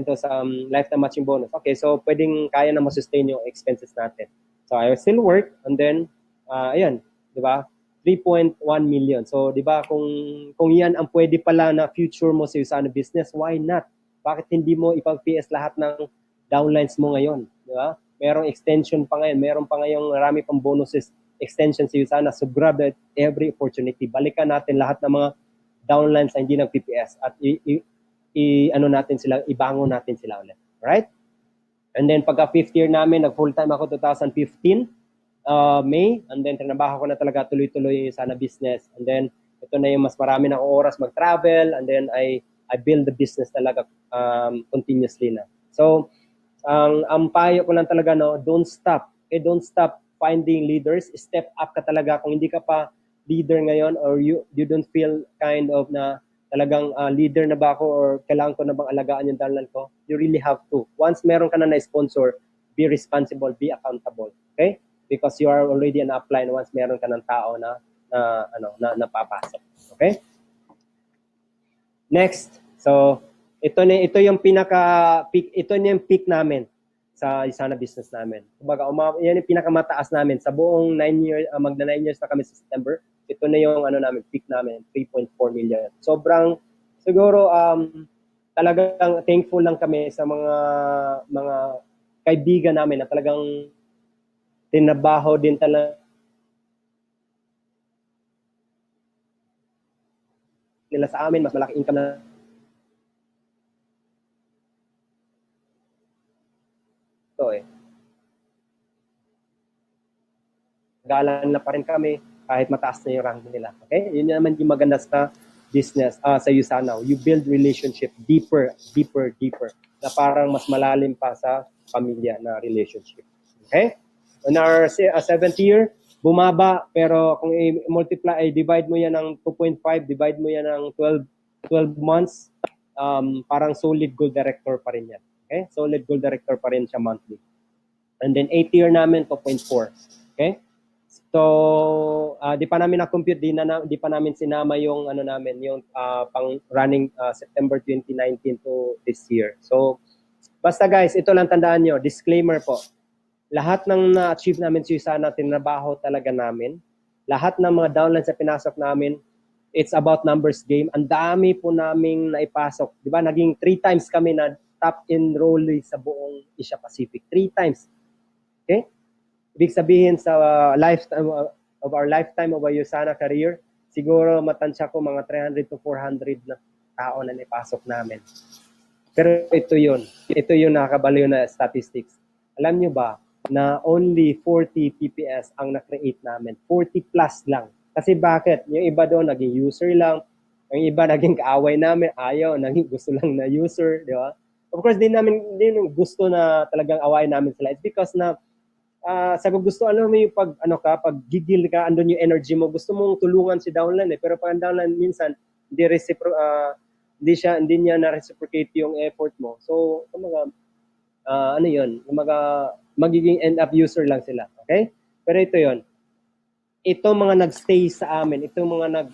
lifetime matching bonus. Okay, so pwedeng kaya na ma-sustain yung expenses natin. So I still work, and then, ayan, di ba? 3.1 million. So, di ba, kung yan ang pwede pala na future mo sa Usana business, why not? Bakit hindi mo ipag-PS lahat ng downlines mo ngayon? Di ba? Merong extension pa ngayon. Meron pa ngayong marami pang bonuses, extension sa Usana. So, grab that every opportunity. Balikan natin lahat ng mga downlines na hindi nag-PPS at ibangon natin sila ulit. Right? And then, pagka 5th year namin, nag-full-time ako 2015. May, and then trinabaho ko na talaga tuloy-tuloy yung Sana business, and then ito na yung mas marami ng oras mag-travel, and then I build the business talaga continuously na. So ang payo ko lang talaga, no, don't stop finding leaders. Step up ka talaga. Kung hindi ka pa leader ngayon, or you don't feel kind of na talagang leader na ba ako, or kailangan ko na bang alagaan yung dalan ko, you really have to. Once meron ka na sponsor, be responsible, be accountable. Okay? Because you are already an upline once meron ka ng tao na napapasok. Okay? Next. So, ito yung peak, ito yung peak namin sa Usana business namin. Kumbaga, yan yung pinakamataas namin sa buong 9 years, magna 9 years na kami sa September. Ito na yung namin, peak namin, 3.4 million. Sobrang siguro talagang thankful lang kami sa mga kaibigan namin na talagang tinabaho din talaga nila sa amin, mas malaki income na ito eh. Galang na pa rin kami kahit mataas na yung rank nila. Okay? Yun naman yung maganda sa business, sa Usana. You build relationship deeper na parang mas malalim pa sa pamilya na relationship. Okay? On our 7th year, bumaba, pero kung i-multiply, divide mo yan ng 2.5, divide mo yan ng 12 months, parang solid gold director pa rin yan. Okay? Solid gold director pa rin siya monthly. And then 8th year namin, 2.4. Okay? So, di pa namin na-compute, di pa namin sinama yung yung pang running September 2019 to this year. So, basta guys, ito lang tandaan nyo, disclaimer po. Lahat ng na-achieve namin sa Usana, tinabaho talaga namin. Lahat ng mga downlines na pinasok namin, it's about numbers game. Ang dami po naming naipasok. Di ba? Naging 3 times kami na top enrollee sa buong Asia Pacific. 3 times. Okay? Ibig sabihin sa lifetime of our Usana career, siguro matansya ko mga 300 to 400 na tao na naipasok namin. Pero ito yun nakakabaliw na statistics. Alam nyo ba na only 40 PPS ang na-create namin? 40 plus lang. Kasi bakit? Yung iba doon naging user lang, yung iba naging kaaway namin, ayaw, naging gusto lang na user, di ba? Of course, din gusto na talagang awayin namin sila. It's because na sabi ko, gusto, alam mo yung pag gigil ka, andun yung energy mo, gusto mong tulungan si downline pero pag downline minsan, hindi niya na-reciprocate yung effort mo. So, magiging end up user lang sila. Okay? Pero ito yon. ito mga nagstay sa amin, ito mga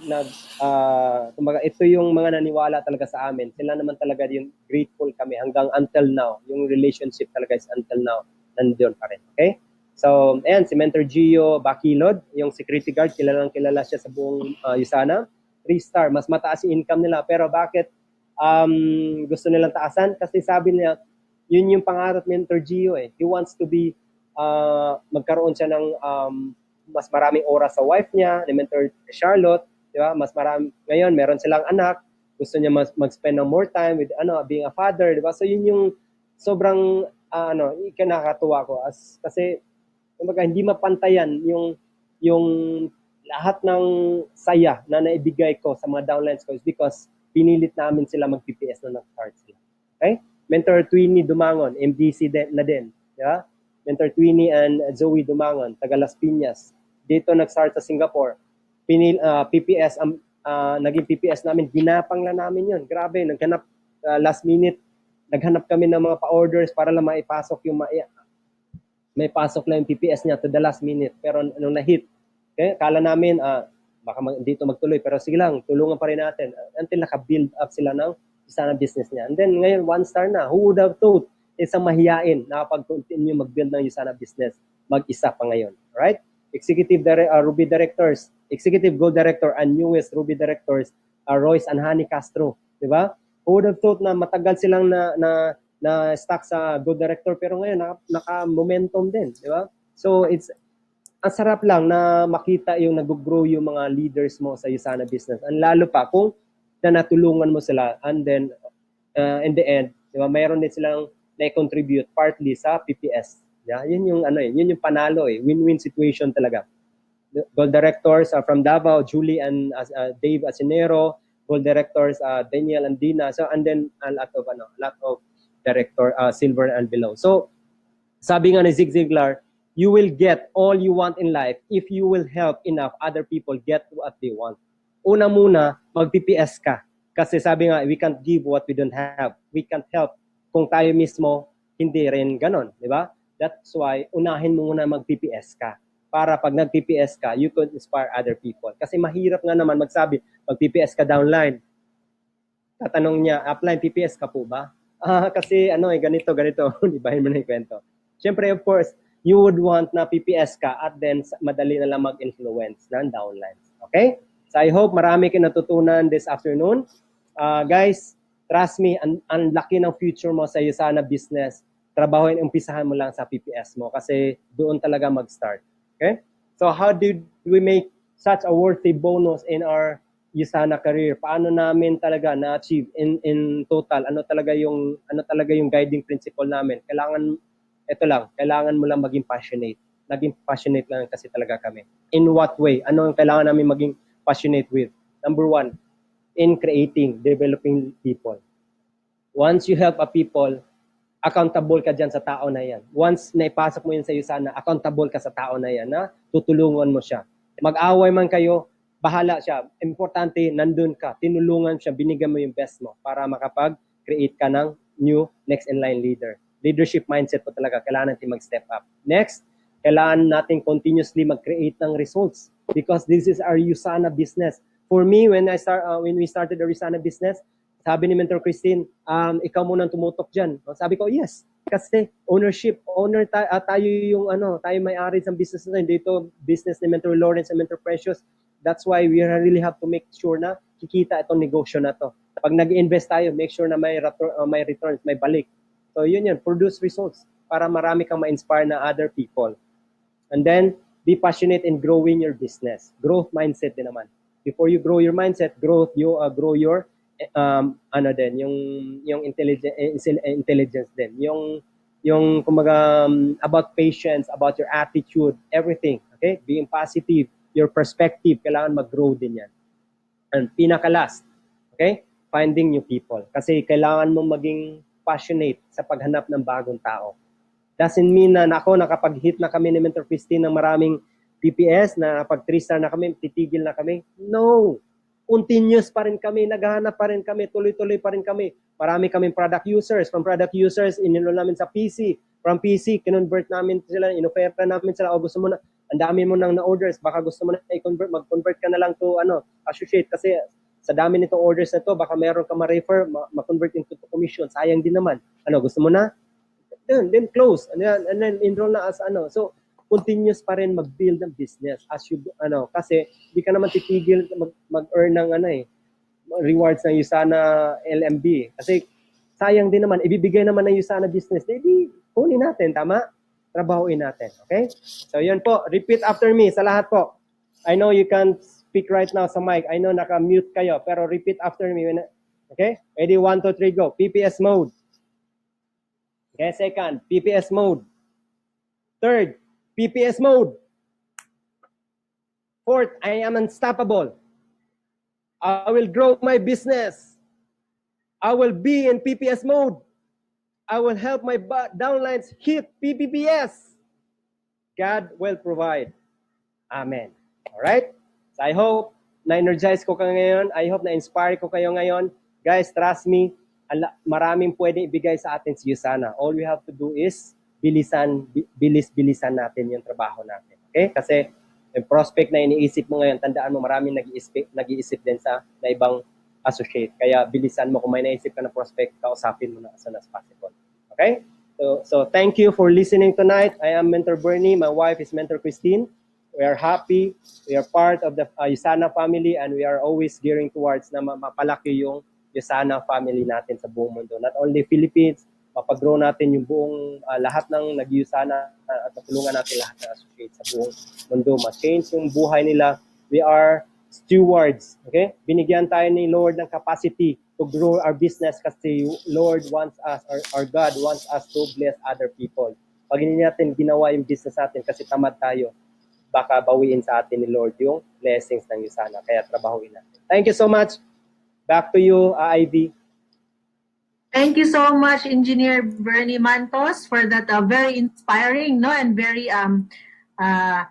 kumbaga, ito yung mga naniwala talaga sa amin. Sila naman talaga yung grateful kami hanggang until now. Yung relationship talaga is until now, nandiyon pa rin. Okay? So, ayan, si Mentor Gio Bakilod, yung security guard, kilala siya sa buong Yusana. 3-star, mas mataas yung income nila. Pero bakit gusto nilang taasan? Kasi sabi niya, yun yung pangarap ni Mentor Gio eh. He wants to be, magkaroon siya ng mas maraming oras sa wife niya, ni Mentor Charlotte, di ba? Mas marami, ngayon meron silang anak, gusto niya mag-spend ng more time with being a father, di ba? So yun yung sobrang ikinakatuwa ko kasi kumbaga hindi mapantayan yung lahat ng saya na naibigay ko sa mga downlines ko is because pinilit namin sila mag-PPS na nag-start sila. Okay? Mentor Twinnie Dumangon, MDC na din. Di ba? Mentor Twinnie and Zoe Dumangon, taga Las Piñas. Dito nag-start sa Singapore. PPS, naging PPS namin, ginapang lang namin yun. Grabe, naghanap last minute, naghanap kami ng mga pa-orders para lang maipasok yung may pasok lang yung PPS niya to the last minute. Pero nung na-hit, kala namin, baka dito magtuloy. Pero sige lang, tulungan pa rin natin until naka-build up sila ng Yusana business niya. And then ngayon, 1-star na. Who would have thought isang mahiyain na pag-continue mag-build ng Yusana business mag-isa pa ngayon. Right? Executive Ruby Directors, Executive Gold Director and newest Ruby Directors, Royce and Hani Castro. Di ba? Who would have thought na matagal silang na stuck sa Gold Director pero ngayon naka-momentum din. Di ba? So it's ang sarap lang na makita yung nag-grow yung mga leaders mo sa Yusana business. And lalo pa kung natulungan mo sila and then in the end, di ba, mayroon din silang na-contribute partly sa PPS. Yeah, yun yung yun yung panalo eh. Win-win situation talaga. Gold directors from Davao, Julie and Dave Asinero, gold directors Daniel and Dina. So and then a lot of director silver and below. So sabi nga ni Zig Ziglar, you will get all you want in life if you will help enough other people get what they want. Una muna, mag-PPS ka. Kasi sabi nga, we can't give what we don't have. We can't help kung tayo mismo hindi rin ganon, di ba? That's why, unahin mo muna mag-PPS ka. Para pag nag-PPS ka, you could inspire other people. Kasi mahirap nga naman magsabi, mag-PPS ka downline. Tatanong niya, upline, PPS ka po ba? Kasi ganito, ibahin mo na yung kwento. Siyempre, of course, you would want na PPS ka at then madali na lang mag-influence ng downlines. Okay? So I hope marami kayo natutunan this afternoon. Guys, trust me, ang laki ng future mo sa Yusana business. Trabahoin, umpisahan mo lang sa PPS mo kasi doon talaga mag-start. Okay? So how did we make such a worthy bonus in our Yusana career? Paano namin talaga na-achieve in total? Ano talaga yung guiding principle namin? Kailangan mo lang maging passionate. Naging passionate lang kasi talaga kami. In what way? Ano ang kailangan namin maging passionate with? Number 1, in creating, developing people. Once you help a people, accountable ka dyan sa tao na yan. Once naipasok mo yun sa Yusana, accountable ka sa tao na yan, na tutulungan mo siya. Mag-away man kayo, bahala siya. Importante, nandun ka, tinulungan siya, binigyan mo yung best mo para makapag-create ka ng new next in line leader. Leadership mindset po talaga, kailangan natin mag-step up. Next, kailangan natin continuously mag-create ng results because this is our Yusana business. For me, when we started the Yusana business, sabi ni Mentor Christine, ikaw muna ang tumutok dyan. Sabi ko, yes. Kasi owner tayo yung tayo may-ari sa business na dito, business ni Mentor Lawrence and Mentor Precious. That's why we really have to make sure na kikita itong negosyo na to. Pag nag-invest tayo, make sure na may returns, may balik. So yun, produce results para marami kang ma-inspire na other people. And then, be passionate in growing your business. Growth mindset din naman. Before you grow your mindset, grow your yung intelligence din. Yung kumbaga about patience, about your attitude, everything. Okay? Being positive, your perspective, kailangan mag-grow din yan. And pinaka-last, okay? Finding new people. Kasi kailangan mo maging passionate sa paghanap ng bagong tao. Doesn't mean na nakapag-hit na kami ni Mentor Christine ng maraming PPS, na pag 3-star na kami, titigil na kami. No! Continuous pa rin kami, naghahanap pa rin kami, tuloy-tuloy pa rin kami. Marami kaming product users. From product users, inenroll namin sa PC. From PC, kinonvert namin sila, inoferta namin sila, o gusto mo na, ang dami mo nang na-orders, baka gusto mo na i-convert, mag-convert ka na lang to associate kasi sa dami nitong orders na to, baka meron ka ma-refer, ma-convert into commission. Sayang din naman. Gusto mo na? Then close. And then enroll na as So, continuous pa rin mag-build ng business as you, kasi hindi ka naman titigil mag-earn ng rewards ng Usana LMB. Kasi sayang din naman, ibibigay naman ng Usana business, di kunin natin, tama? Trabahuin natin, okay? So yun po, repeat after me sa lahat po. I know you can speak right now sa mic. I know naka-mute kayo, pero repeat after me. Okay? Ready? 1, 2, 3, go. PPS mode. Okay, second, PPS mode. Third, PPS mode. Fourth, I am unstoppable. I will grow my business. I will be in PPS mode. I will help my downlines hit PPPS. God will provide. Amen. Alright? So I hope na-energize ko kayo ngayon. I hope na-inspire ko kayo ngayon. Guys, trust me, maraming pwede ibigay sa atin si Usana. All we have to do is bilis-bilisan natin yung trabaho natin. Okay? Kasi yung prospect na iniisip mo ngayon, tandaan mo maraming nag-iisip din na ibang associate. Kaya bilisan mo kung may naisip ka na prospect, kausapin mo na as soon as possible. Okay? So thank you for listening tonight. I am Mentor Bernie. My wife is Mentor Christine. We are happy. We are part of the Usana family and we are always gearing towards na mapalaki yung Usana family natin sa buong mundo. Not only Philippines, mapag-grow natin yung buong lahat ng nag-Usana at matulungan natin lahat ng associates sa buong mundo. Ma-change yung buhay nila. We are stewards. Okay? Binigyan tayo ni Lord ng capacity to grow our business kasi Lord wants us, our God wants us to bless other people. Pag hindi natin ginawa yung business natin kasi tamad tayo, baka bawiin sa atin ni Lord yung blessings ng Usana. Kaya trabahuin natin. Thank you so much. Back to you, Ivy. Thank you so much, Engineer Bernie Mantos, for that very inspiring and very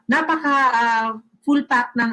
napaka full pack ng